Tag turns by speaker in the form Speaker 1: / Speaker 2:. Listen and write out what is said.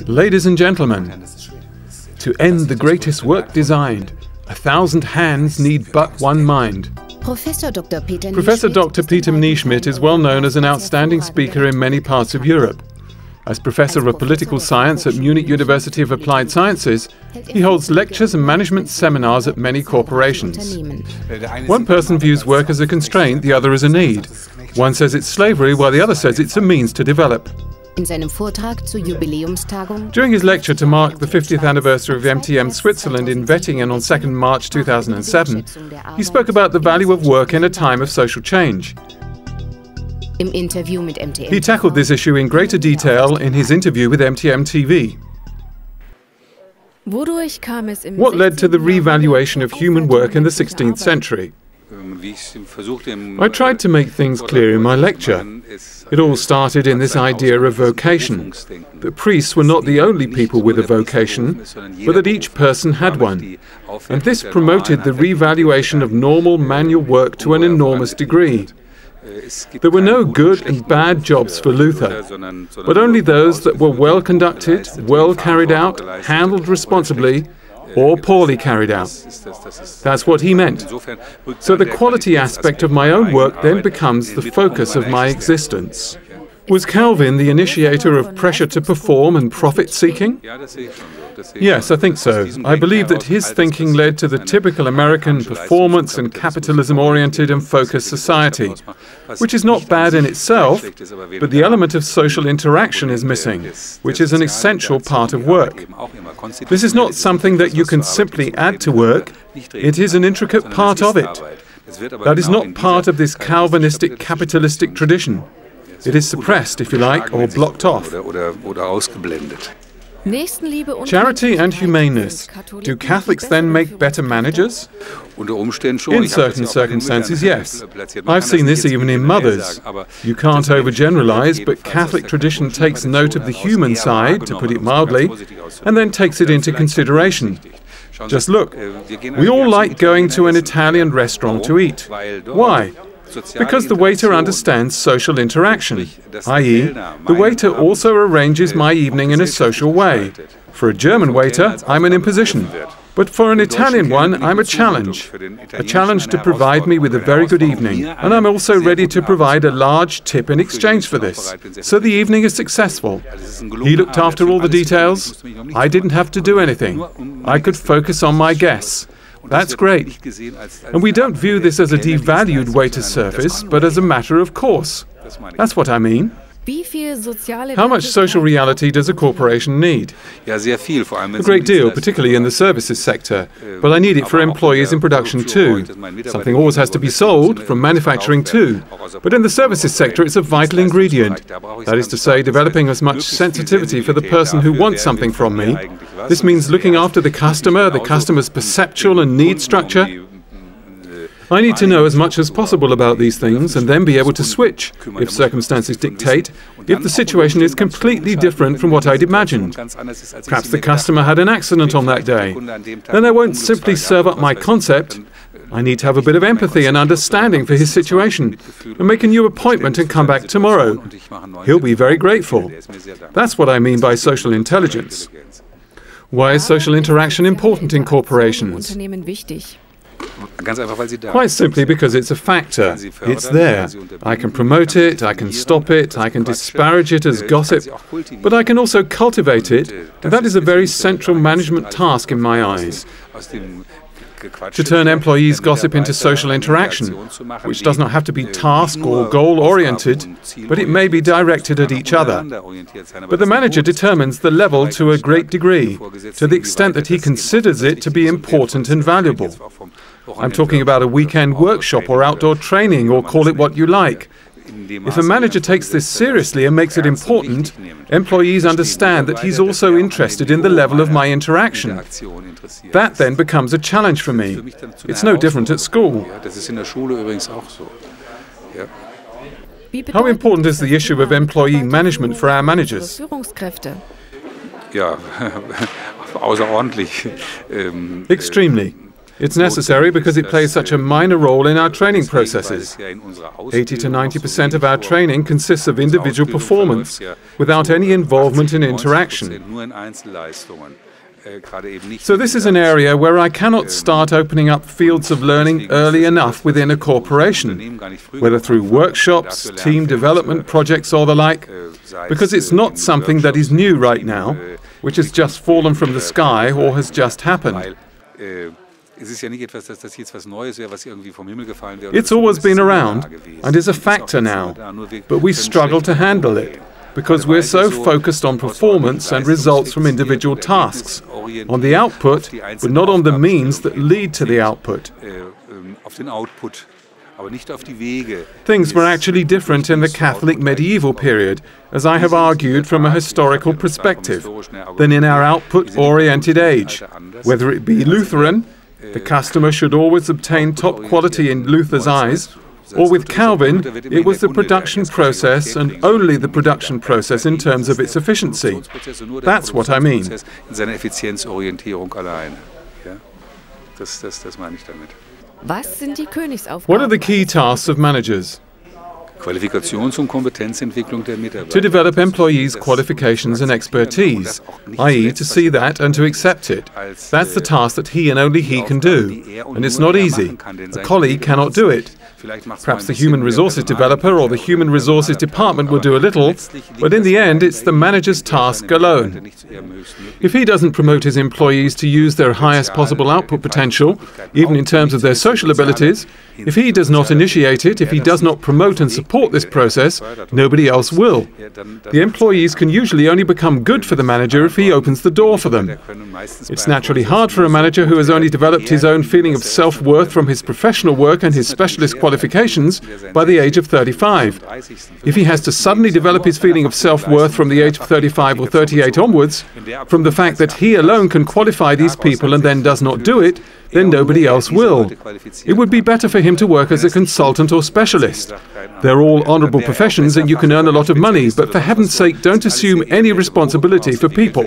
Speaker 1: Ladies and gentlemen, to end the greatest work designed, 1,000 hands need but one mind.
Speaker 2: Professor Dr. Peter
Speaker 1: Nieschmidt is well known as an outstanding speaker in many parts of Europe. As Professor of Political Science at Munich University of Applied Sciences, he holds lectures and management seminars at many corporations. One person views work as a constraint, the other as a need. One says it's slavery, while the other says it's a means to develop. During his lecture to mark the 50th anniversary of MTM Switzerland in Wettingen on 2nd March 2007, he spoke about the value of work in a time of social change. He tackled this issue in greater detail in his interview with MTM TV. What led to the revaluation of human work in the 16th century? I tried to make things clear in my lecture. It all started in this idea of vocation. That priests were not the only people with a vocation, but that each person had one. And this promoted the revaluation of normal manual work to an enormous degree. There were no good and bad jobs for Luther, but only those that were well conducted, well carried out, handled responsibly, or poorly carried out. That's what he meant. So the quality aspect of my own work then becomes the focus of my existence. Was Calvin the initiator of pressure to perform and profit-seeking? Yes, I think so. I believe that his thinking led to the typical American performance and capitalism-oriented and focused society, which is not bad in itself, but the element of social interaction is missing, which is an essential part of work. This is not something that you can simply add to work, it is an intricate part of it. That is not part of this Calvinistic capitalistic tradition. It is suppressed, if you like, or blocked off. Charity and humaneness. Do Catholics then make better managers? In certain circumstances, yes. I've seen this even in mothers. You can't overgeneralize, but Catholic tradition takes note of the human side, to put it mildly, and then takes it into consideration. Just look, we all like going to an Italian restaurant to eat. Why? Because the waiter understands social interaction, i.e., the waiter also arranges my evening in a social way. For a German waiter, I'm an imposition. But for an Italian one, I'm a challenge to provide me with a very good evening. And I'm also ready to provide a large tip in exchange for this. So the evening is successful. He looked after all the details. I didn't have to do anything. I could focus on my guests. That's great. And we don't view this as a devalued waiter's service, but as a matter of course. That's what I mean. How much social reality does a corporation need? A great deal, particularly in the services sector. But I need it for employees in production too. Something always has to be sold, from manufacturing too. But in the services sector, it's a vital ingredient. That is to say, developing as much sensitivity for the person who wants something from me. This means looking after the customer's perceptual and need structure. I need to know as much as possible about these things and then be able to switch, if circumstances dictate, if the situation is completely different from what I'd imagined. Perhaps the customer had an accident on that day. Then I won't simply serve up my concept. I need to have a bit of empathy and understanding for his situation and make a new appointment and come back tomorrow. He'll be very grateful. That's what I mean by social intelligence. Why is social interaction important in corporations? Quite simply because it's a factor. It's there. I can promote it, I can stop it, I can disparage it as gossip, but I can also cultivate it, and that is a very central management task in my eyes. To turn employees' gossip into social interaction, which does not have to be task or goal-oriented, but it may be directed at each other. But the manager determines the level to a great degree, to the extent that he considers it to be important and valuable. I'm talking about a weekend workshop or outdoor training, or call it what you like. If a manager takes this seriously and makes it important, employees understand that he's also interested in the level of my interaction. That then becomes a challenge for me. It's no different at school. How important is the issue of employee management for our managers? Extremely. It's necessary because it plays such a minor role in our training processes. 80 to 90% of our training consists of individual performance, without any involvement in interaction. So this is an area where I cannot start opening up fields of learning early enough within a corporation, whether through workshops, team development projects or the like, because it's not something that is new right now, which has just fallen from the sky or has just happened. It's always been around and is a factor now, but we struggle to handle it because we're so focused on performance and results from individual tasks, on the output, but not on the means that lead to the output. Things were actually different in the Catholic medieval period, as I have argued from a historical perspective, than in our output-oriented age. Whether it be Lutheran, the customer should always obtain top quality in Luther's eyes, or with Calvin, it was the production process and only the production process in terms of its efficiency. That's what I mean. What are the key tasks of managers? To develop employees' qualifications and expertise, i.e. to see that and to accept it. That's the task that he and only he can do, and it's not easy. A colleague cannot do it. Perhaps the human resources developer or the human resources department will do a little, but in the end it's the manager's task alone. If he doesn't promote his employees to use their highest possible output potential, even in terms of their social abilities, if he does not initiate it, if he does not promote and support this process, nobody else will. The employees can usually only become good for the manager if he opens the door for them. It's naturally hard for a manager who has only developed his own feeling of self-worth from his professional work and his specialist qualifications by the age of 35. If he has to suddenly develop his feeling of self-worth from the age of 35 or 38 onwards, from the fact that he alone can qualify these people and then does not do it, then nobody else will. It would be better for him to work as a consultant or specialist. They're all honorable professions and you can earn a lot of money, but for heaven's sake, don't assume any responsibility for people.